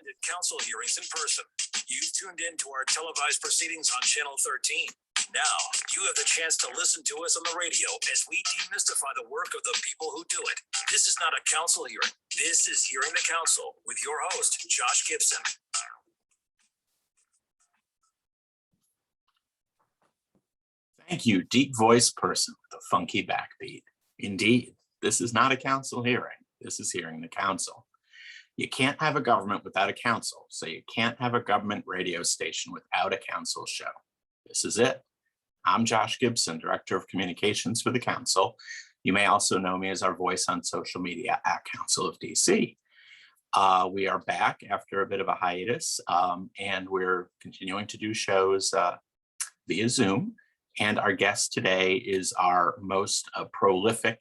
attended council hearings in person. You've tuned in to our televised proceedings on Channel 13. Now, you have the chance to listen to us on the radio as we demystify the work of the people who do it. This is not a council hearing. This is Hearing the Council with your host, Josh Gibson. Thank you, deep voice person with a funky backbeat. Indeed, this is not a council hearing. This is Hearing the Council. You can't have a government without a council, so you can't have a government radio station without a council show. This is it. I'm Josh Gibson, Director of Communications for the Council. You may also know me as our voice on social media at Council of DC. We are back after a bit of a hiatus, and we're continuing to do shows via Zoom. And our guest today is our most prolific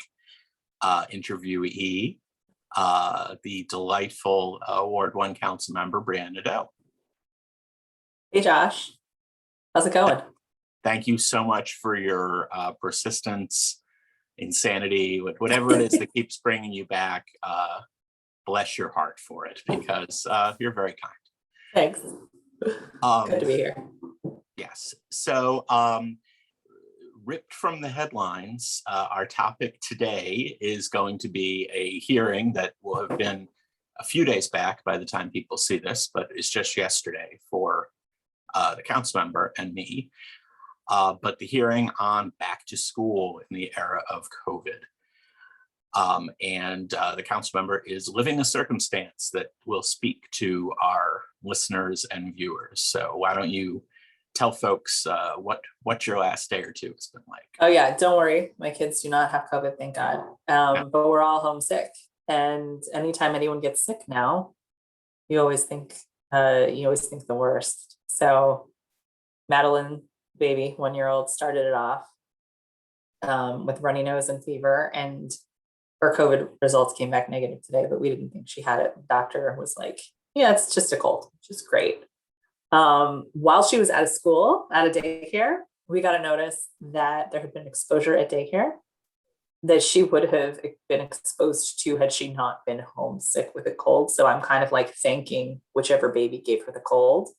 interviewee, the delightful Ward 1 Councilmember Brianne Nadeau. Hey, Josh. How's it going? Thank you so much for your persistence, insanity, whatever it is that keeps bringing you back. Bless your heart for it, because you're very kind. Thanks. Good to be here. Yes. So, ripped from the headlines, our topic today is going to be a hearing that will have been a few days back by the time people see this, but it's just yesterday for the council member and me. But the hearing on back to school in the era of COVID. And the council member is living a circumstance that will speak to our listeners and viewers. So why don't you tell folks what your last day or two has been like? Oh yeah, don't worry. My kids do not have COVID, thank God. But we're all homesick. And anytime anyone gets sick now, you always think the worst. So Madeline, baby, 1-year-old, started it off with runny nose and fever, and her COVID results came back negative today, but we didn't think she had it. The doctor was like, yeah, it's just a cold, which is great. While she was out of school, out of daycare, we got a notice that there had been exposure at daycare that she would have been exposed to had she not been homesick with a cold. So I'm kind of like thanking whichever baby gave her the cold,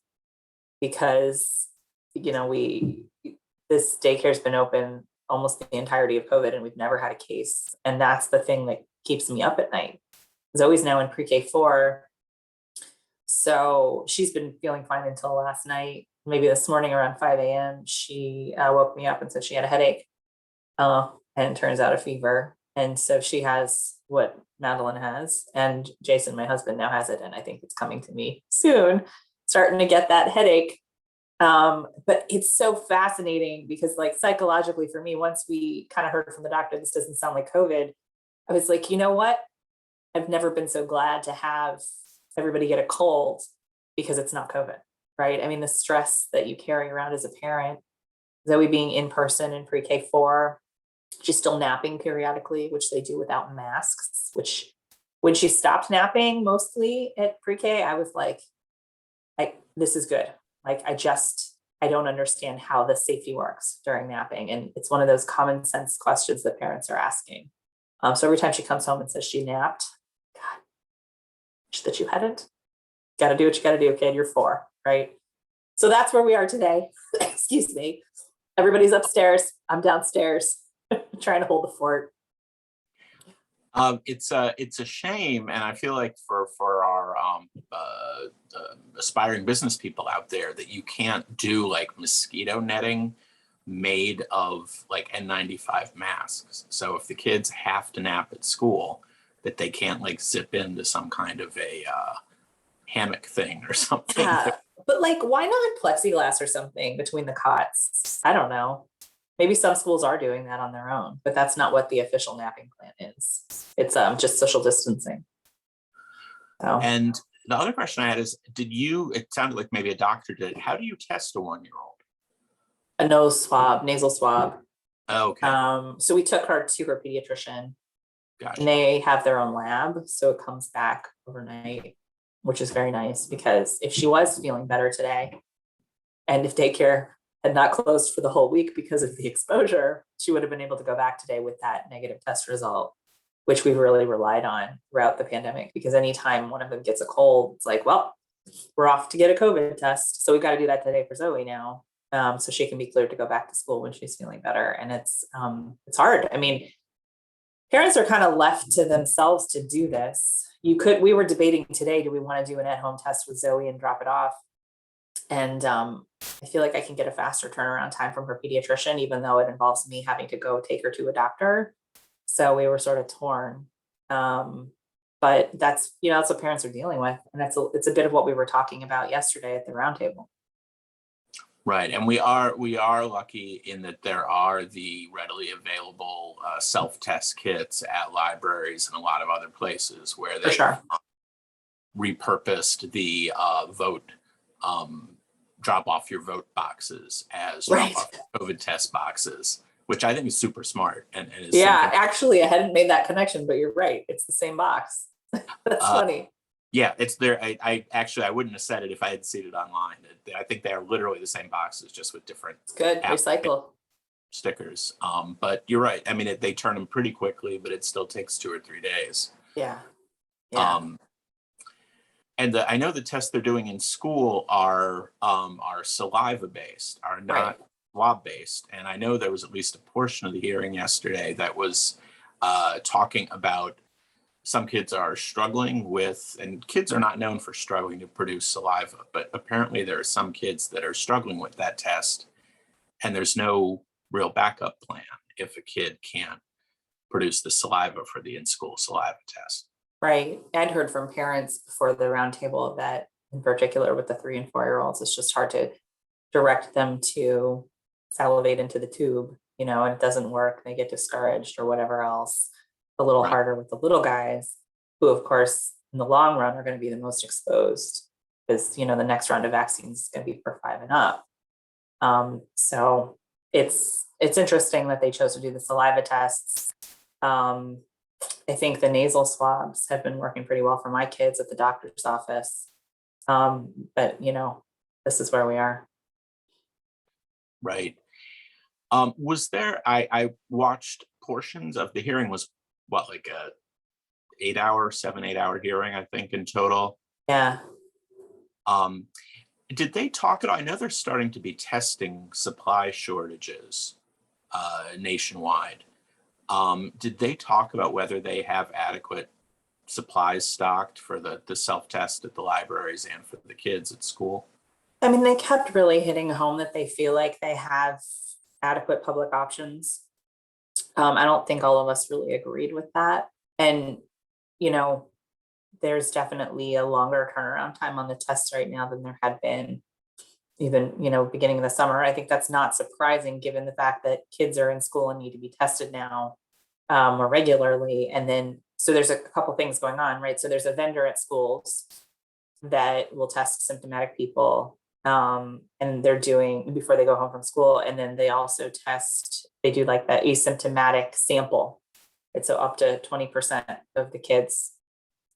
because, this daycare's been open almost the entirety of COVID and we've never had a case. And that's the thing that keeps me up at night. Zoe's now in pre-K 4. So she's been feeling fine until last night. Maybe this morning around 5 a.m. she woke me up and said she had a headache, and it turns out a fever. And so she has what Madeline has, and Jason, my husband, now has it, and I think it's coming to me soon, starting to get that headache. But it's so fascinating because, like, psychologically for me, once we kind of heard from the doctor, this doesn't sound like COVID, I was like, you know what? I've never been so glad to have everybody get a cold because it's not COVID, right? I mean, the stress that you carry around as a parent, Zoe being in person in pre-K 4, she's still napping periodically, which they do without masks, which when she stopped napping mostly at pre-K, I was like, this is good. Like, I don't understand how the safety works during napping. And it's one of those common sense questions that parents are asking. So every time she comes home and says she napped, that you hadn't. Got to do what you got to do, kid. You're 4, right? So that's where we are today. Excuse me. Everybody's upstairs. I'm downstairs trying to hold the fort. It's a shame, and I feel like for our aspiring business people out there that you can't do like mosquito netting made of like N95 masks. So if the kids have to nap at school, that they can't like zip into some kind of a hammock thing or something. But like, why not plexiglass or something between the cots? I don't know. Maybe some schools are doing that on their own, but that's not what the official napping plan is. It's just social distancing. So. And the other question I had is, it sounded like maybe a doctor did it. How do you test a 1-year-old? A nasal swab. Okay. So we took her to her pediatrician. Gotcha. And they have their own lab, so it comes back overnight, which is very nice, because if she was feeling better today, and if daycare had not closed for the whole week because of the exposure, she would have been able to go back today with that negative test result, which we've really relied on throughout the pandemic, because anytime one of them gets a cold, it's like, well, we're off to get a COVID test. So we've got to do that today for Zoe now. So she can be cleared to go back to school when she's feeling better. And it's hard. I mean, parents are kind of left to themselves to do this. We were debating today, do we want to do an at-home test with Zoe and drop it off? And I feel like I can get a faster turnaround time from her pediatrician, even though it involves me having to go take her to a doctor. So we were sort of torn. But that's what parents are dealing with. And it's a bit of what we were talking about yesterday at the roundtable. Right, and we are lucky in that there are the readily available self-test kits at libraries and a lot of other places where they repurposed the vote drop off your vote boxes as drop off COVID test boxes, which I think is super smart and is actually I hadn't made that connection, but you're right. It's the same box. That's funny. Yeah, it's there. I wouldn't have said it if I had seen it online. I think they are literally the same boxes, just with different. It's good. Recycle stickers. But you're right. I mean, they turn them pretty quickly, but it still takes 2 or 3 days. Yeah. And I know the tests they're doing in school are saliva based, are not swab based. And I know there was at least a portion of the hearing yesterday that was talking about some kids are struggling with, and kids are not known for struggling to produce saliva, but apparently there are some kids that are struggling with that test, and there's no real backup plan if a kid can't produce the saliva for the in-school saliva test. Right. I'd heard from parents before the roundtable that, in particular with the 3 and 4-year-olds, it's just hard to direct them to salivate into the tube, and it doesn't work. They get discouraged or whatever else. A little harder with the little guys, who of course in the long run are going to be the most exposed, because the next round of vaccines is going to be for 5 and up. So it's interesting that they chose to do the saliva tests. I think the nasal swabs have been working pretty well for my kids at the doctor's office. But this is where we are. Right. Was there? I watched portions of the hearing. Was like a 7, 8 hour hearing, I think, in total. Yeah. Did they talk at all? I know they're starting to be testing supply shortages nationwide. Did they talk about whether they have adequate supplies stocked for the self-test at the libraries and for the kids at school? I mean, they kept really hitting home that they feel like they have adequate public options. I don't think all of us really agreed with that. And, there's definitely a longer turnaround time on the tests right now than there had been even, beginning of the summer. I think that's not surprising given the fact that kids are in school and need to be tested now more regularly. And then, so there's a couple things going on, right? So there's a vendor at schools that will test symptomatic people. And they're doing before they go home from school. And then they also they do like that asymptomatic sample. It's so up to 20% of the kids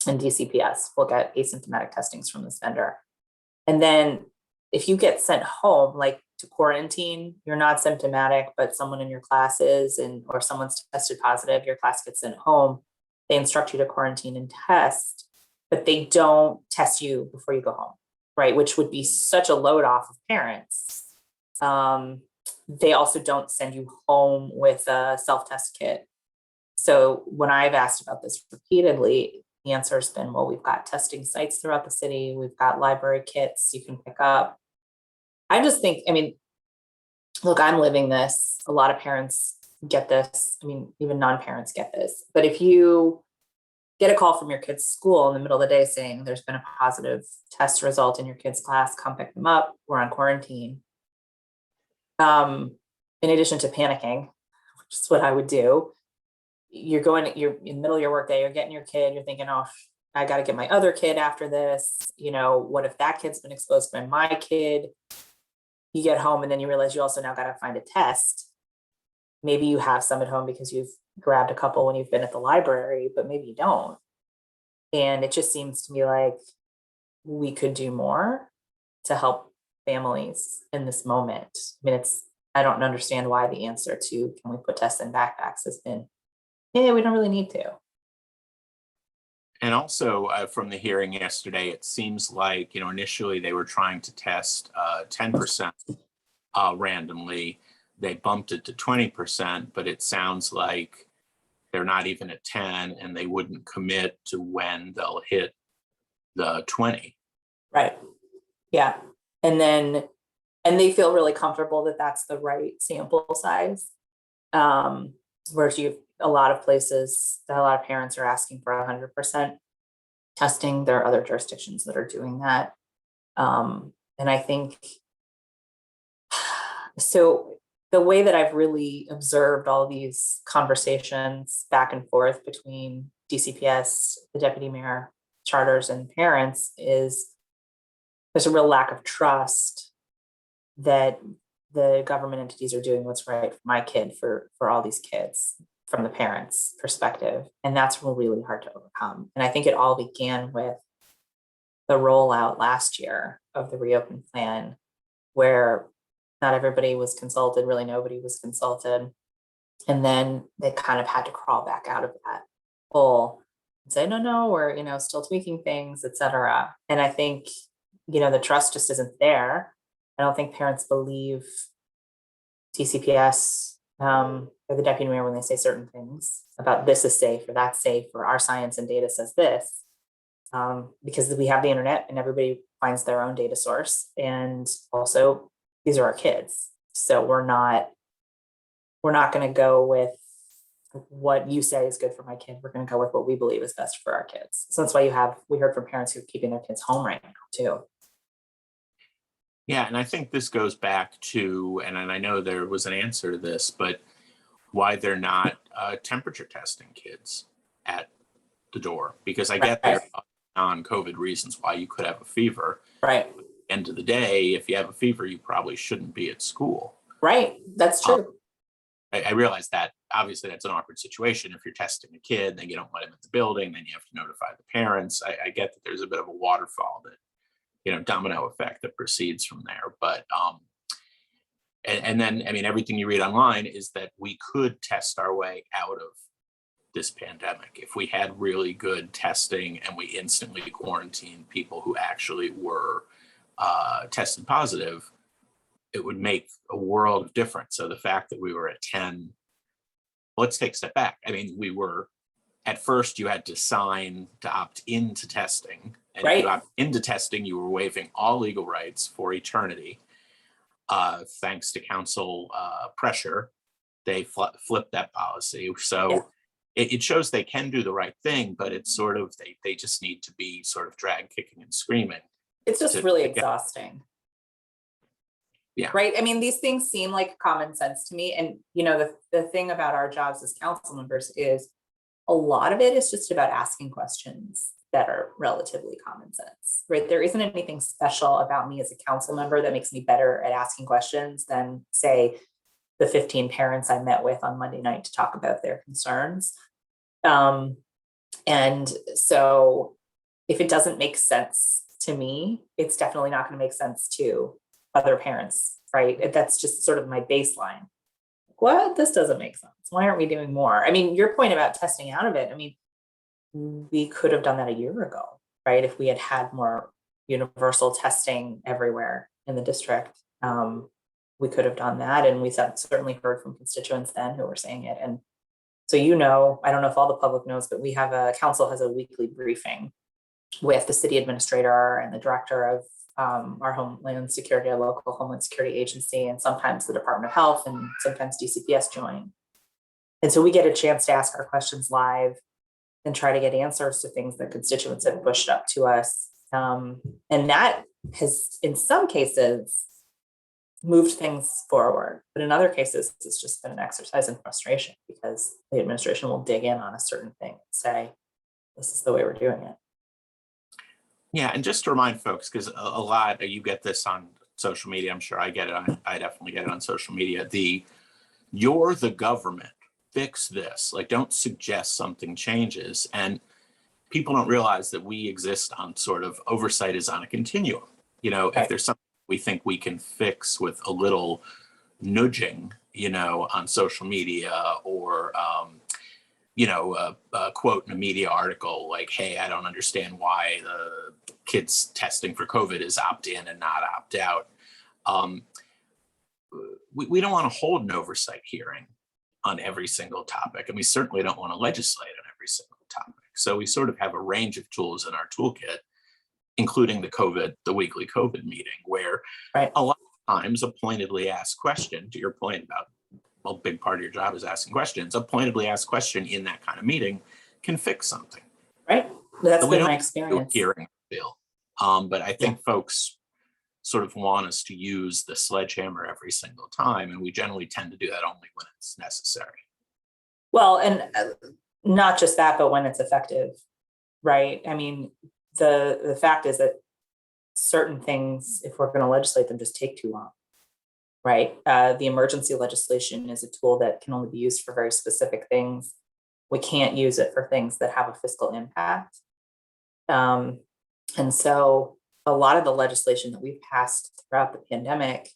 in DCPS will get asymptomatic testings from this vendor. And then if you get sent home, like to quarantine, you're not symptomatic, but someone in your class is, or someone's tested positive, your class gets sent home, they instruct you to quarantine and test, but they don't test you before you go home. Right, which would be such a load off of parents. They also don't send you home with a self-test kit. So when I've asked about this repeatedly, the answer has been, well, we've got testing sites throughout the city. We've got library kits you can pick up. I just think, look, I'm living this. A lot of parents get this. Even non-parents get this. But if you get a call from your kid's school in the middle of the day saying there's been a positive test result in your kid's class, come pick them up, we're on quarantine. In addition to panicking, which is what I would do, you're in the middle of your work day, you're getting your kid, you're thinking, oh, I got to get my other kid after this. What if that kid's been exposed by my kid? You get home and then you realize you also now got to find a test. Maybe you have some at home because you've grabbed a couple when you've been at the library, but maybe you don't. And it just seems to me like we could do more to help families in this moment. I don't understand why the answer to can we put tests in backpacks has been, yeah, we don't really need to. And also from the hearing yesterday, it seems like, initially they were trying to test 10% randomly. They bumped it to 20%, but it sounds like they're not even at 10 and they wouldn't commit to when they'll hit the 20. Right. Yeah. And they feel really comfortable that that's the right sample size. Whereas a lot of places, a lot of parents are asking for 100% testing. There are other jurisdictions that are doing that. And I think, so the way that I've really observed all these conversations back and forth between DCPS, the deputy mayor, charters, and parents is there's a real lack of trust that the government entities are doing what's right for my kid, for all these kids from the parents' perspective. And that's really hard to overcome. And I think it all began with the rollout last year of the reopen plan, where not everybody was consulted, really nobody was consulted. And then they kind of had to crawl back out of that hole and say, no, we're, still tweaking things, et cetera. And I think, the trust just isn't there. I don't think parents believe DCPS or the deputy mayor when they say certain things about this is safe or that's safe or our science and data says this, because we have the internet and everybody finds their own data source. And also these are our kids. So we're not going to go with what you say is good for my kid. We're going to go with what we believe is best for our kids. So that's why we heard from parents who are keeping their kids home right now too. Yeah, and I think this goes back to, and I know there was an answer to this, but why they're not temperature testing kids at the door. Because I get there non-COVID reasons why you could have a fever. Right. At the end of the day, if you have a fever, you probably shouldn't be at school. Right. That's true. I realize that obviously that's an awkward situation. If you're testing a kid, then you don't let him in the building, then you have to notify the parents. I get that there's a bit of a waterfall that, domino effect that proceeds from there. But and then, everything you read online is that we could test our way out of this pandemic if we had really good testing and we instantly quarantined people who actually were tested positive. It would make a world of difference. So the fact that we were at 10, let's take a step back. We were, at first you had to sign to opt into testing. And right. If you opt into testing, you were waiving all legal rights for eternity. Thanks to council pressure, they flipped that policy. So it shows they can do the right thing, but it's sort of, they just need to be sort of drag kicking and screaming. It's just really exhausting. Yeah. Right. These things seem like common sense to me. And, the thing about our jobs as council members is a lot of it is just about asking questions that are relatively common sense, right? There isn't anything special about me as a council member that makes me better at asking questions than, say, the 15 parents I met with on Monday night to talk about their concerns. And so if it doesn't make sense to me, it's definitely not going to make sense to other parents, right? That's just sort of my baseline. What? This doesn't make sense. Why aren't we doing more? Your point about testing out of it, we could have done that a year ago, right? If we had had more universal testing everywhere in the district, we could have done that. And we certainly heard from constituents then who were saying it. And so, I don't know if all the public knows, but council has a weekly briefing with the city administrator and the director of our Homeland Security, our local Homeland Security agency, and sometimes the Department of Health, and sometimes DCPS join. And so we get a chance to ask our questions live and try to get answers to things that constituents have pushed up to us. And that has, in some cases, moved things forward. But in other cases, it's just been an exercise in frustration because the administration will dig in on a certain thing and say, this is the way we're doing it. Yeah, and just to remind folks, because a lot, you get this on social media, I'm sure I get it, I definitely get it on social media, you're the government, fix this, don't suggest something changes. And people don't realize that we exist on sort of, oversight is on a continuum. If there's something we think we can fix with a little nudging, on social media or a quote in a media article like, hey, I don't understand why the kids testing for COVID is opt in and not opt out. We don't want to hold an oversight hearing on every single topic, and we certainly don't want to legislate on every single topic. So we sort of have a range of tools in our toolkit, including the weekly COVID meeting, where a lot of times a pointedly asked question, to your point about, well, a big part of your job is asking questions, a pointedly asked question in that kind of meeting can fix something. Right. That's So been my experience. Hearing bill. But I think folks sort of want us to use the sledgehammer every single time, and we generally tend to do that only when it's necessary. Well, and not just that, but when it's effective, right? I mean, the fact is that certain things, if we're going to legislate them, just take too long, right? The emergency legislation is a tool that can only be used for very specific things. We can't use it for things that have a fiscal impact. And so a lot of the legislation that we've passed throughout the pandemic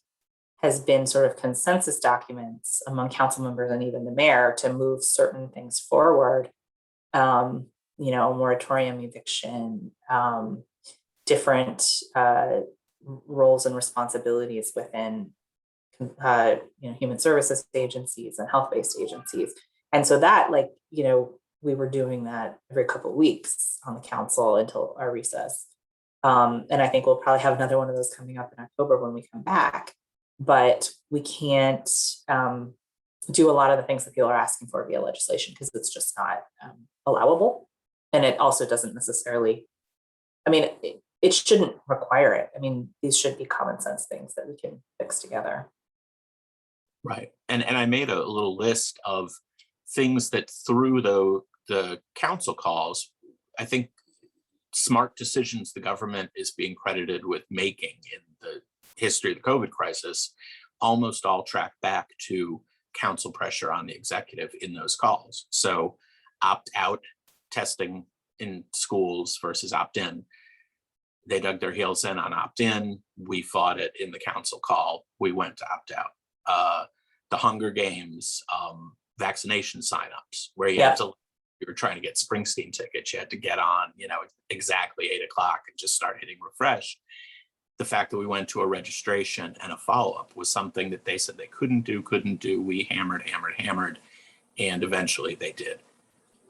has been sort of consensus documents among council members and even the mayor to move certain things forward. Moratorium, eviction, different roles and responsibilities within human services agencies and health-based agencies. And so that, we were doing that every couple of weeks on the council until our recess. And I think we'll probably have another one of those coming up in October when we come back. But we can't do a lot of the things that people are asking for via legislation because it's just not allowable. And it also doesn't necessarily, it shouldn't require it. These should be common sense things that we can fix together. Right. And I made a little list of things that through the council calls, I think smart decisions the government is being credited with making in the history of the COVID crisis almost all track back to council pressure on the executive in those calls. So opt-out testing in schools versus opt-in. They dug their heels in on opt-in. We fought it in the council call. We went to opt-out. The Hunger Games, vaccination signups, where you were trying to get Springsteen tickets, you had to get on, exactly 8 o'clock and just start hitting refresh. The fact that we went to a registration and a follow-up was something that they said they couldn't do. We hammered, and eventually they did.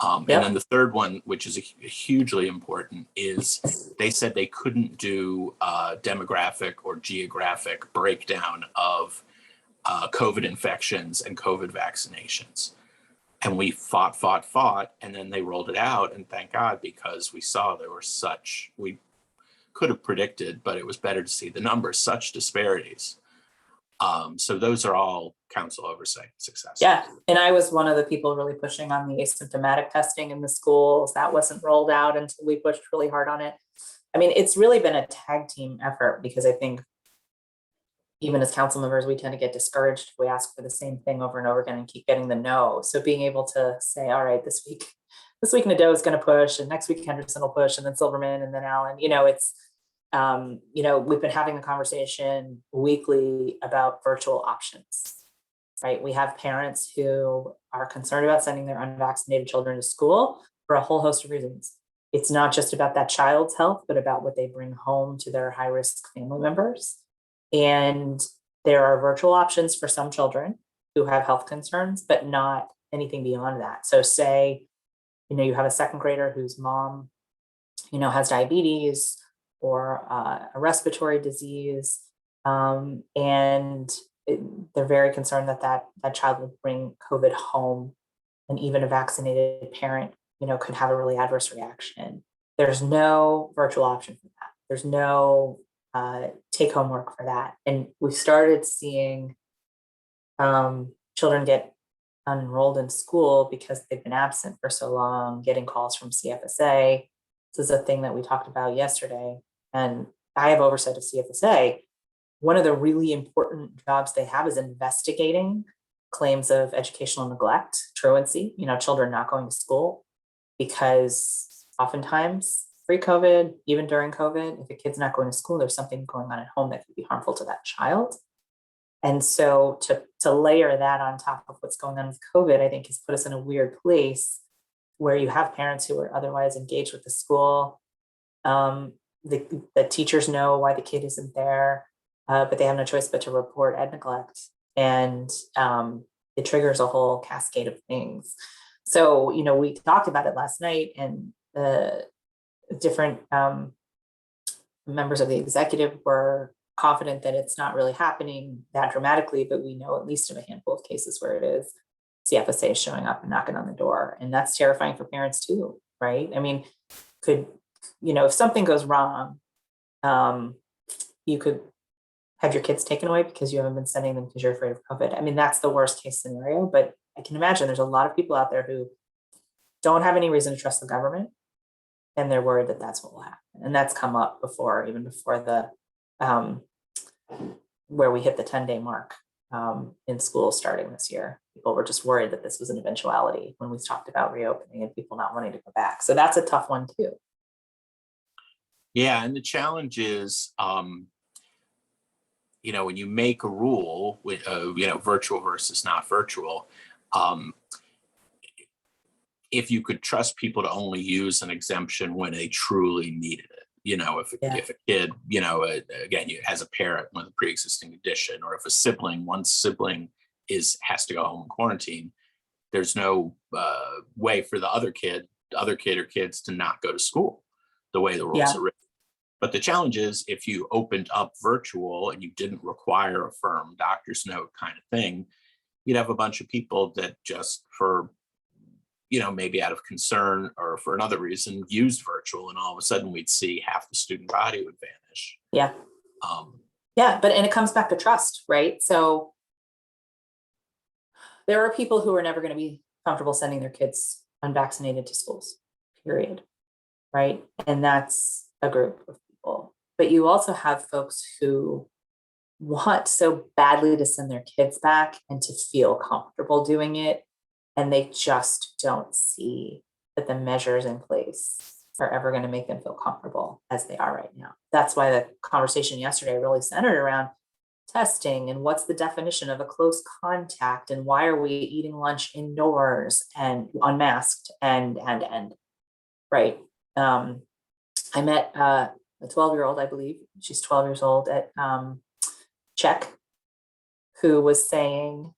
And then the third one, which is hugely important, is they said they couldn't do a demographic or geographic breakdown of COVID infections and COVID vaccinations. And we fought, and then they rolled it out. And thank God, because we saw there were we could have predicted, but it was better to see the numbers, such disparities. So those are all council oversight success. Yeah. And I was one of the people really pushing on the asymptomatic testing in the schools. That wasn't rolled out until we pushed really hard on it. It's really been a tag team effort, because I think even as council members, we tend to get discouraged if we ask for the same thing over and over again and keep getting the no. So being able to say, all right, this week Nadeau is going to push, and next week Henderson will push, and then Silverman, and then Allen, it's, we've been having a conversation weekly about virtual options, right? We have parents who are concerned about sending their unvaccinated children to school for a whole host of reasons. It's not just about that child's health, but about what they bring home to their high-risk family members. And there are virtual options for some children who have health concerns, but not anything beyond that. So say, you have a second grader whose mom, has diabetes or a respiratory disease, and they're very concerned that child would bring COVID home, and even a vaccinated parent, could have a really adverse reaction. There's no virtual option for that. There's no take home work for that. And we started seeing children get unenrolled in school because they've been absent for so long, getting calls from CFSA. This is a thing that we talked about yesterday. And I have oversight of CFSA. One of the really important jobs they have is investigating claims of educational neglect, truancy, children not going to school, because oftentimes pre-COVID, even during COVID, if a kid's not going to school, there's something going on at home that could be harmful to that child. And so to layer that on top of what's going on with COVID, I think has put us in a weird place where you have parents who are otherwise engaged with the school. The teachers know why the kid isn't there, but they have no choice but to report ed neglect. And it triggers a whole cascade of things. So, we talked about it last night, and different members of the executive were confident that it's not really happening that dramatically, but we know at least of a handful of cases where it is. CFSA showing up and knocking on the door. And that's terrifying for parents too, right? I mean, if something goes wrong, you could have your kids taken away because you haven't been sending them because you're afraid of COVID. I mean, that's the worst case scenario, but I can imagine there's a lot of people out there who don't have any reason to trust the government, and they're worried that that's what will happen. And that's come up before, even before the where we hit the 10-day mark in school starting this year. People were just worried that this was an eventuality when we talked about reopening and people not wanting to go back. So that's a tough one too. Yeah, and the challenge is, when you make a rule with, virtual versus not virtual, if you could trust people to only use an exemption when they truly needed it. If a kid, again, as a parent with a pre-existing condition, or if one sibling has to go home in quarantine, there's no way for the other kid or kids to not go to school the way the rules are written. But the challenge is, if you opened up virtual and you didn't require a firm doctor's note kind of thing, you'd have a bunch of people that just for maybe out of concern or for another reason, used virtual, and all of a sudden we'd see half the student body would vanish. Yeah. And it comes back to trust, right? So there are people who are never going to be comfortable sending their kids unvaccinated to schools, period. Right. And that's a group of people. But you also have folks who want so badly to send their kids back and to feel comfortable doing it. And they just don't see that the measures in place are ever going to make them feel comfortable as they are right now. That's why the conversation yesterday really centered around testing and what's the definition of a close contact, and why are we eating lunch indoors and unmasked and right. I met a 12-year-old, I believe she's 12 years old at Czech, who was saying,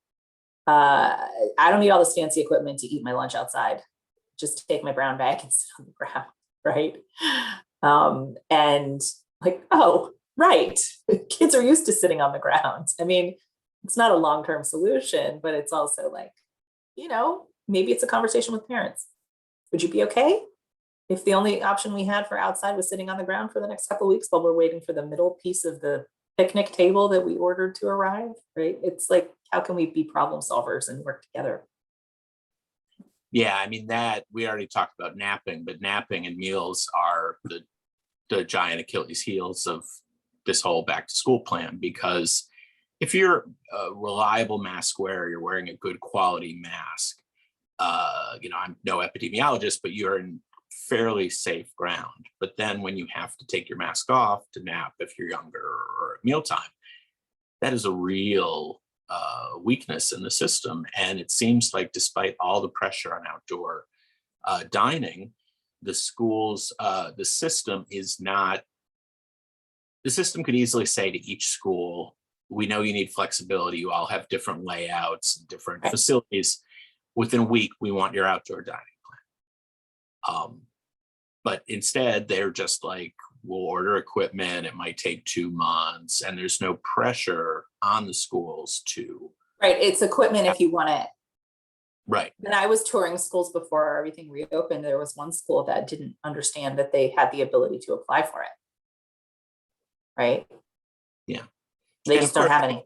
I don't need all this fancy equipment to eat my lunch outside. Just take my brown bag and sit on the ground, right? And like, oh, right. Kids are used to sitting on the ground. I mean, it's not a long-term solution, but it's also like, maybe it's a conversation with parents. Would you be okay if the only option we had for outside was sitting on the ground for the next couple of weeks while we're waiting for the middle piece of the picnic table that we ordered to arrive, right? It's like, how can we be problem solvers and work together? Yeah, I mean, that we already talked about napping, but napping and meals are the giant Achilles heels of this whole back to school plan, because if you're a reliable mask wearer, you're wearing a good quality mask, I'm no epidemiologist, but you're in fairly safe ground. But then when you have to take your mask off to nap if you're younger or at mealtime, that is a real weakness in the system. And it seems like despite all the pressure on outdoor dining, the schools, the system could easily say to each school, we know you need flexibility. You all have different layouts, different facilities. Within a week, we want your outdoor dining plan. But instead, they're just like, we'll order equipment. It might take 2 months, and there's no pressure on the schools to. Right. It's equipment if you want it. Right. When I was touring schools before everything reopened, there was one school that didn't understand that they had the ability to apply for it. Right. Yeah. They just don't have any.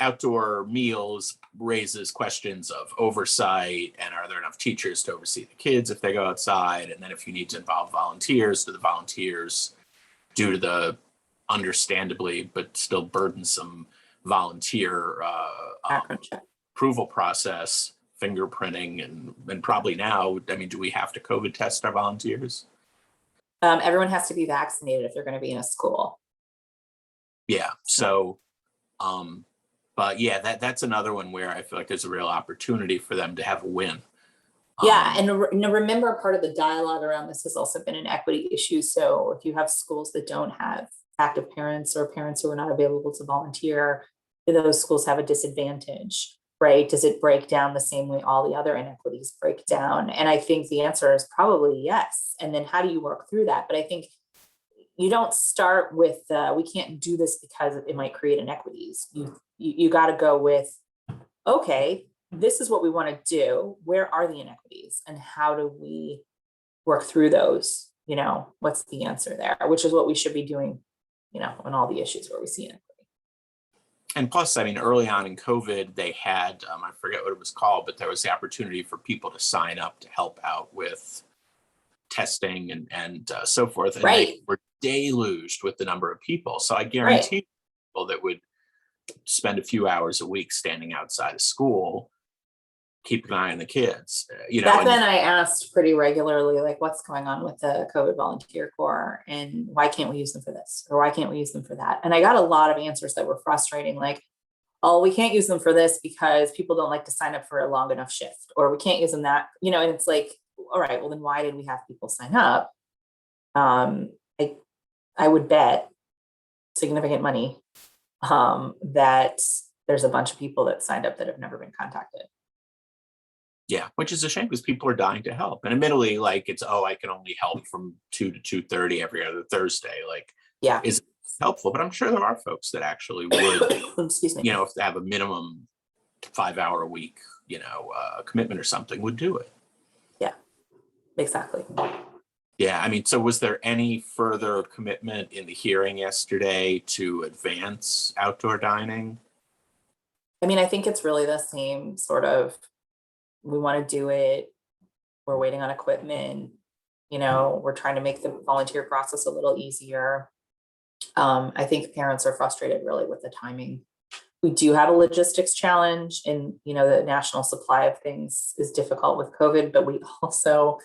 Outdoor meals raises questions of oversight, and are there enough teachers to oversee the kids if they go outside? And then if you need to involve volunteers, do the volunteers, due to the understandably but still burdensome volunteer approval process, fingerprinting, and probably now, I mean, do we have to COVID test our volunteers? Everyone has to be vaccinated if they're going to be in a school. Yeah. So, but yeah, that's another one where I feel like there's a real opportunity for them to have a win Yeah, and remember, part of the dialogue around this has also been an equity issue. So if you have schools that don't have active parents or parents who are not available to volunteer, do those schools have a disadvantage, right? Does it break down the same way all the other inequities break down? And I think the answer is probably yes. And then how do you work through that? But I think you don't start with, we can't do this because it might create inequities. You got to go with, okay, this is what we want to do. Where are the inequities and how do we work through those? What's the answer there? Which is what we should be doing, on all the issues where we see inequity. And plus, I mean, early on in COVID, they had, I forget what it was called, but there was the opportunity for people to sign up to help out with testing and so forth. And Right. They were deluged with the number of people. So I guarantee people that would spend a few hours a week standing outside of school, keep an eye on the kids. Back then I asked pretty regularly, like, what's going on with the COVID volunteer corps and why can't we use them for this? Or why can't we use them for that? And I got a lot of answers that were frustrating, like, oh, we can't use them for this because people don't like to sign up for a long enough shift, or we can't use them that, and it's like, all right, well then why did we have people sign up? I would bet significant money that there's a bunch of people that signed up that have never been contacted. Yeah, which is a shame because people are dying to help. And admittedly, like it's, I can only help from 2 to 2:30 every other Thursday. Like, yeah, is helpful, but I'm sure there are folks that actually would, excuse me, if they have a minimum 5-hour a week, commitment or something, would do it. Yeah, exactly. Yeah, I mean, so was there any further commitment in the hearing yesterday to advance outdoor dining? I mean, I think it's really the same sort of, we want to do it, we're waiting on equipment, we're trying to make the volunteer process a little easier. I think parents are frustrated really with the timing. We do have a logistics challenge, and the national supply of things is difficult with COVID, but we also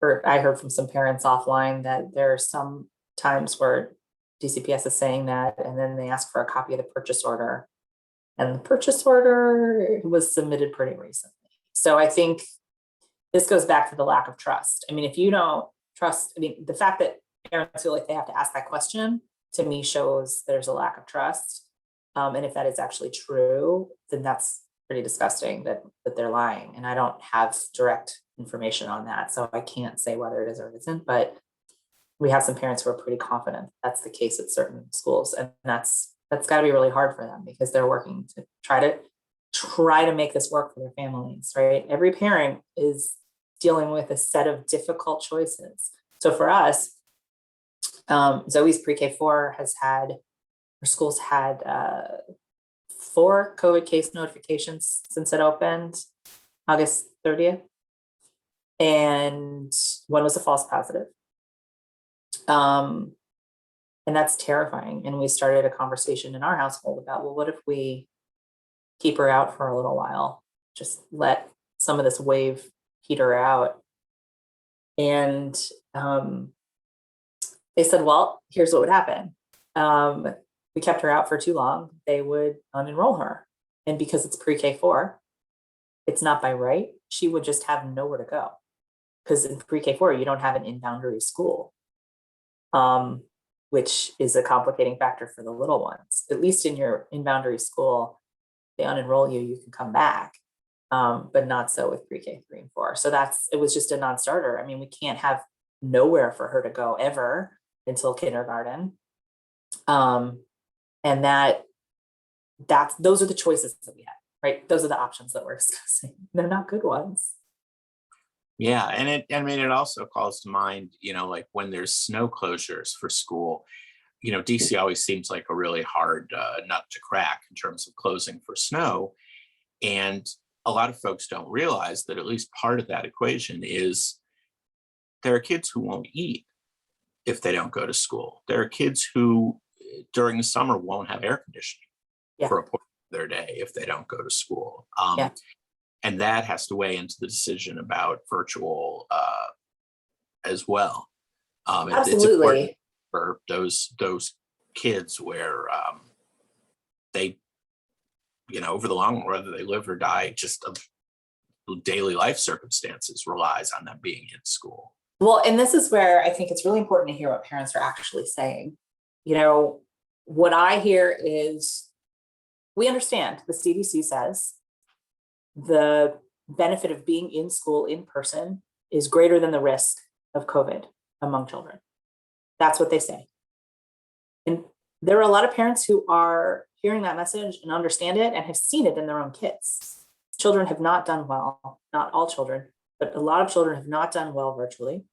I heard from some parents offline that there are some times where DCPS is saying that, and then they ask for a copy of the purchase order, and the purchase order was submitted pretty recently. So I think this goes back to the lack of trust. I mean, if you don't trust, the fact that parents feel like they have to ask that question, to me shows there's a lack of trust. And if that is actually true, then that's pretty disgusting that they're lying. And I don't have direct information on that, so I can't say whether it is or it isn't, but we have some parents who are pretty confident that's the case at certain schools, and that's got to be really hard for them because they're working to try to make this work for their families, right? Every parent is dealing with a set of difficult choices. So for us, Zoe's pre-K4 her school's had 4 COVID case notifications since it opened August 30th. And one was a false positive. And that's terrifying. And we started a conversation in our household about, well, what if we keep her out for a little while, just let some of this wave heat her out? And they said, well, here's what would happen. We kept her out for too long, they would unenroll her. And because it's pre-K4, it's not by right, she would just have nowhere to go. Because in pre-K4, you don't have an in-boundary school, which is a complicating factor for the little ones. At least in your in-boundary school, they unenroll you, you can come back, but not so with pre-K 3 and 4. So it was just a non-starter. I mean, we can't have nowhere for her to go ever until kindergarten. And those are the choices that we have, right? Those are the options that we're discussing. They're not good ones. Yeah, and it also calls to mind, like when there's snow closures for school, DC always seems like a really hard nut to crack in terms of closing for snow. And a lot of folks don't realize that at least part of that equation is there are kids who won't eat if they don't go to school. There are kids who during the summer won't have air conditioning for a portion of their day if they don't go to school. And that has to weigh into the decision about virtual as well. Absolutely. It's important for those kids where they, over the long run, whether they live or die just of daily life circumstances relies on them being in school. Well, and this is where I think it's really important to hear what parents are actually saying. You know, what I hear is, we understand the CDC says the benefit of being in school in person is greater than the risk of COVID among children. That's what they say. And there are a lot of parents who are hearing that message and understand it and have seen it in their own kids. Children have not done well, not all children, but a lot of children have not done well virtually.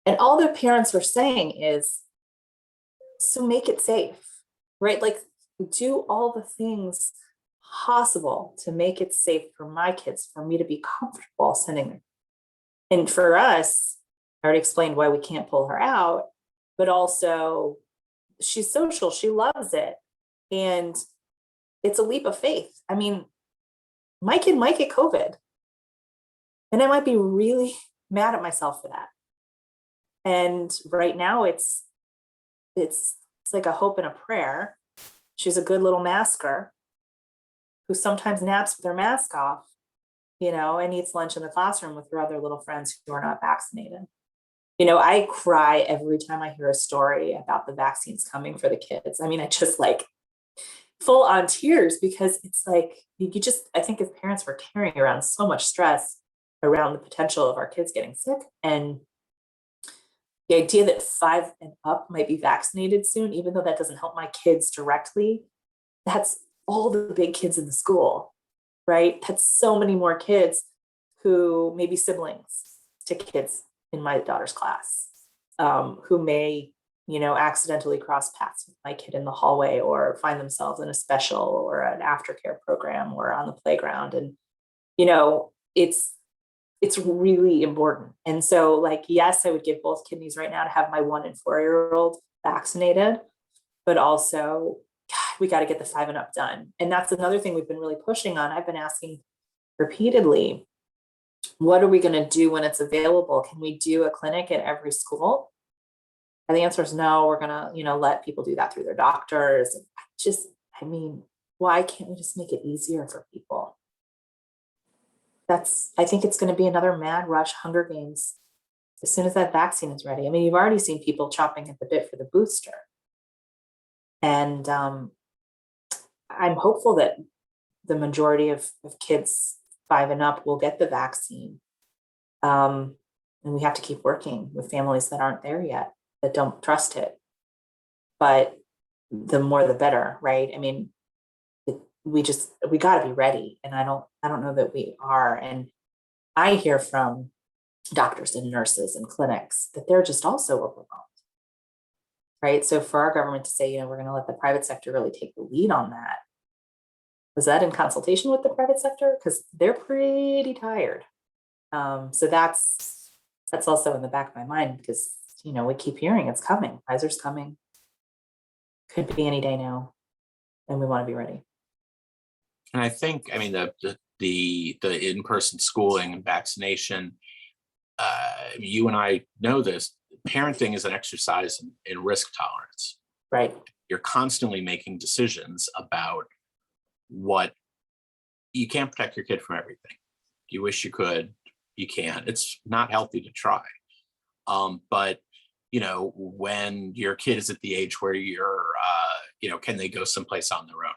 And all the parents are saying is, so make it safe, right? Like, do all the things possible to make it safe for my kids, for me to be comfortable sending them. And for us, I already explained why we can't pull her out, but also she's social, she loves it. And it's a leap of faith. I mean, my kid might get COVID, and I might be really mad at myself for that. And right now it's like a hope and a prayer. She's a good little masker who sometimes naps with her mask off, you know, and eats lunch in the classroom with her other little friends who are not vaccinated. You know, I cry every time I hear a story about the vaccines coming for the kids. I mean, I just like full on tears, because it's like, I think as parents, we're carrying around so much stress around the potential of our kids getting sick. And the idea that 5 and up might be vaccinated soon, even though that doesn't help my kids directly, that's all the big kids in the school, right? That's so many more kids who may be siblings to kids in my daughter's class, who may, you know, accidentally cross paths with my kid in the hallway, or find themselves in a special or an aftercare program or on the playground. And, you know, it's really important. And so, like, yes, I would give both kidneys right now to have my 1 and 4-year-old vaccinated, but also, God, we got to get the 5 and up done. And that's another thing we've been really pushing on. I've been asking repeatedly, what are we going to do when it's available? Can we do a clinic at every school? And the answer is no. We're going to, you know, let people do that through their doctors. I mean, why can't we just make it easier for people? I think it's going to be another mad rush Hunger Games as soon as that vaccine is ready. I mean, you've already seen people chopping at the bit for the booster. And I'm hopeful that the majority of kids 5 and up will get the vaccine. And we have to keep working with families that aren't there yet, that don't trust it. But the more the better, right? I mean, we got to be ready. And I don't know that we are. And I hear from doctors and nurses and clinics that they're just also overwhelmed, right? So for our government to say, you know, we're going to let the private sector really take the lead on that, was that in consultation with the private sector? Because they're pretty tired. So that's also in the back of my mind, because, you know, we keep hearing it's coming. Pfizer's coming. Could be any day now. And we want to be ready. And I think, I mean, the in-person schooling and vaccination, you and I know this, parenting is an exercise in risk tolerance. Right. You're constantly making decisions about what you can't protect your kid from everything. You wish you could, you can't. It's not healthy to try. But, you know, when your kid is at the age where you're, you know, can they go someplace on their own?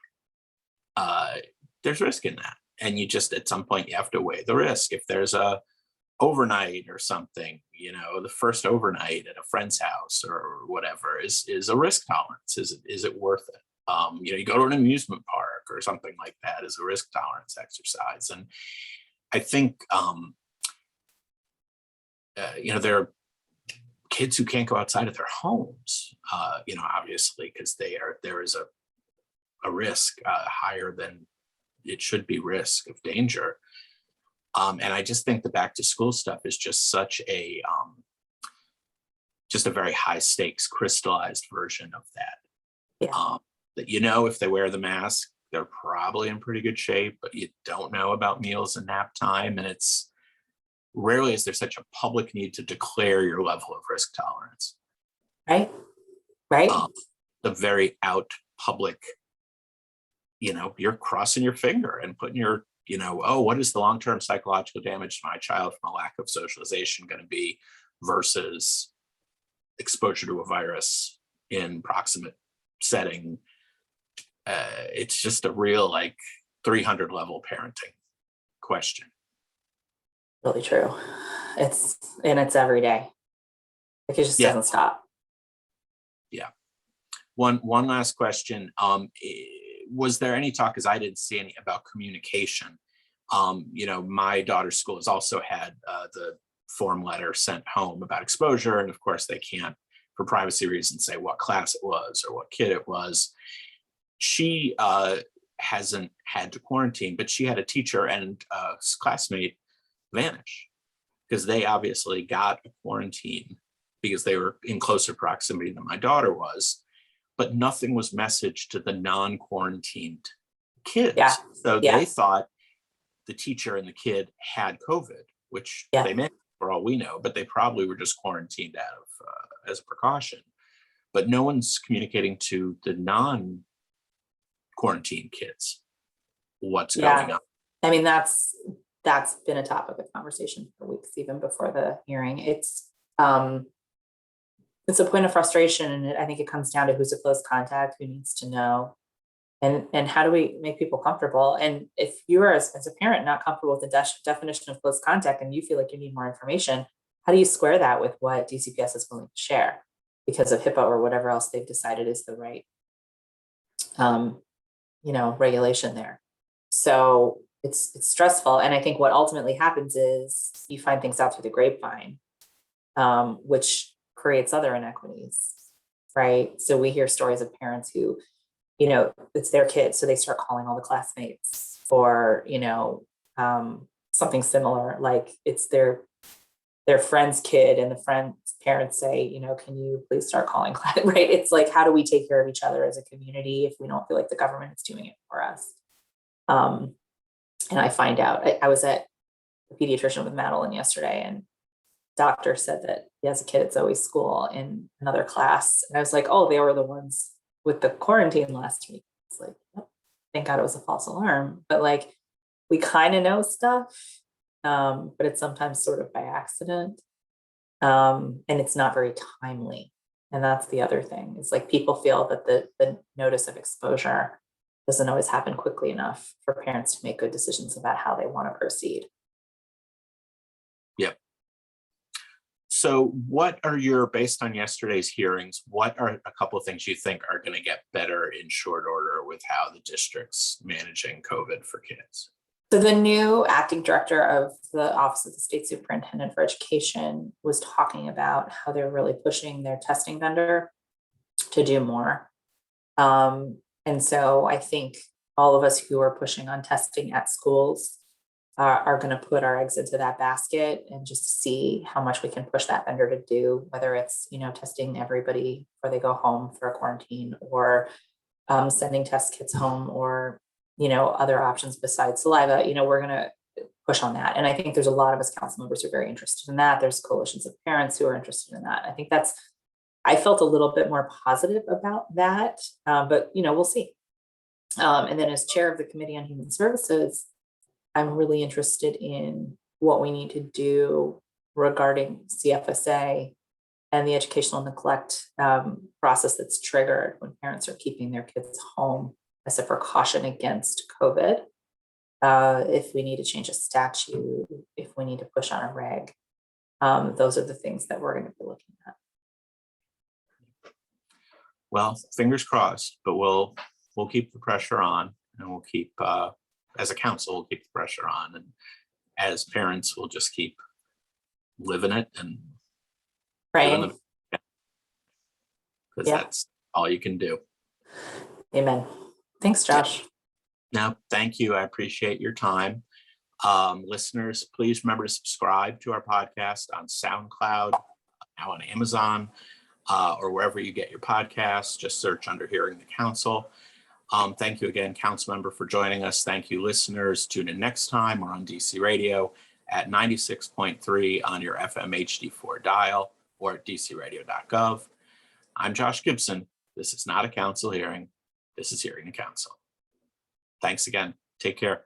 There's risk in that. And you just, at some point, you have to weigh the risk. If there's a overnight or something, you know, the first overnight at a friend's house or whatever is a risk tolerance. Is it worth it? You know, you go to an amusement park or something like that is a risk tolerance exercise. And I think, you know, there are kids who can't go outside of their homes, you know, obviously, because there is a risk higher than it should be, risk of danger. And I just think the back to school stuff is just such a very high stakes crystallized version of that. Yeah. That, you know, if they wear the mask, they're probably in pretty good shape, but you don't know about meals and nap time. And it's rarely is there such a public need to declare your level of risk tolerance. Right. Right. The very out public, you know, you're crossing your finger and putting your oh, what is the long-term psychological damage to my child from a lack of socialization going to be versus exposure to a virus in proximate setting? It's just a real 300 level parenting question. Really true. It's every day. Like, it just doesn't stop. Yeah. One last question. Was there any talk, because I didn't see any, about communication? My daughter's school has also had the form letter sent home about exposure. And of course they can't, for privacy reasons, say what class it was or what kid it was. She hasn't had to quarantine, but she had a teacher and a classmate vanish because they obviously got a quarantine because they were in closer proximity than my daughter was, but nothing was messaged to the non-quarantined kids. Yeah. So Yeah. they thought the teacher and the kid had COVID, which they may, for all we know, but they probably were just quarantined out of as a precaution. But no one's communicating to the non-quarantined kids what's going on. I mean, that's been a topic of conversation for weeks, even before the hearing. It's a point of frustration, and I think it comes down to who's a close contact, who needs to know, and how do we make people comfortable. And if you are, as a parent, not comfortable with the definition of close contact and you feel like you need more information, how do you square that with what DCPS is willing to share because of HIPAA or whatever else they've decided is the right regulation there? So it's stressful. And I think what ultimately happens is you find things out through the grapevine, which creates other inequities, right? So we hear stories of parents who, it's their kid, so they start calling all the classmates, or something similar, like it's their friend's kid, and the friend's parents say, can you please start calling class, right? It's like, how do we take care of each other as a community if we don't feel like the government is doing it for us? And I find out, I was at a pediatrician with Madeline yesterday, and doctor said that he has a kid at Zoe's school in another class. And I was like, oh, they were the ones with the quarantine last week. It's like, oh, thank God it was a false alarm. But we kind of know stuff, but it's sometimes sort of by accident. And it's not very timely. And that's the other thing. It's like people feel that the notice of exposure doesn't always happen quickly enough for parents to make good decisions about how they want to proceed. Yep. So based on yesterday's hearings, what are a couple of things you think are going to get better in short order with how the district's managing COVID for kids? So the new acting director of the Office of the State Superintendent for Education was talking about how they're really pushing their testing vendor to do more. And so I think all of us who are pushing on testing at schools are going to put our eggs into that basket and just see how much we can push that vendor to do, whether it's, testing everybody before they go home for a quarantine, or sending test kits home, or, other options besides saliva. We're going to push on that. And I think there's a lot of us council members who are very interested in that. There's coalitions of parents who are interested in that. I think I felt a little bit more positive about that, but we'll see. And then as chair of the Committee on Human Services, I'm really interested in what we need to do regarding CFSA and the educational neglect process that's triggered when parents are keeping their kids home as a precaution against COVID. If we need to change a statute, if we need to push on a reg, those are the things that we're going to be looking at. Well, fingers crossed, but we'll keep the pressure on, and we'll keep, as a council, we'll keep the pressure on, and as parents, we'll just keep living it and Praying. Because that's all you can do. Amen. Thanks, Josh. No, thank you. I appreciate your time. Listeners, please remember to subscribe to our podcast on SoundCloud, now on Amazon, or wherever you get your podcasts. Just search under Hearing the Council. Thank you again, Councilmember, for joining us. Thank you, listeners. Tune in next time. We're on DC Radio at 96.3 on your FM HD4 dial or at dcradio.gov. I'm Josh Gibson. This is not a council hearing. This is Hearing the Council. Thanks again. Take care.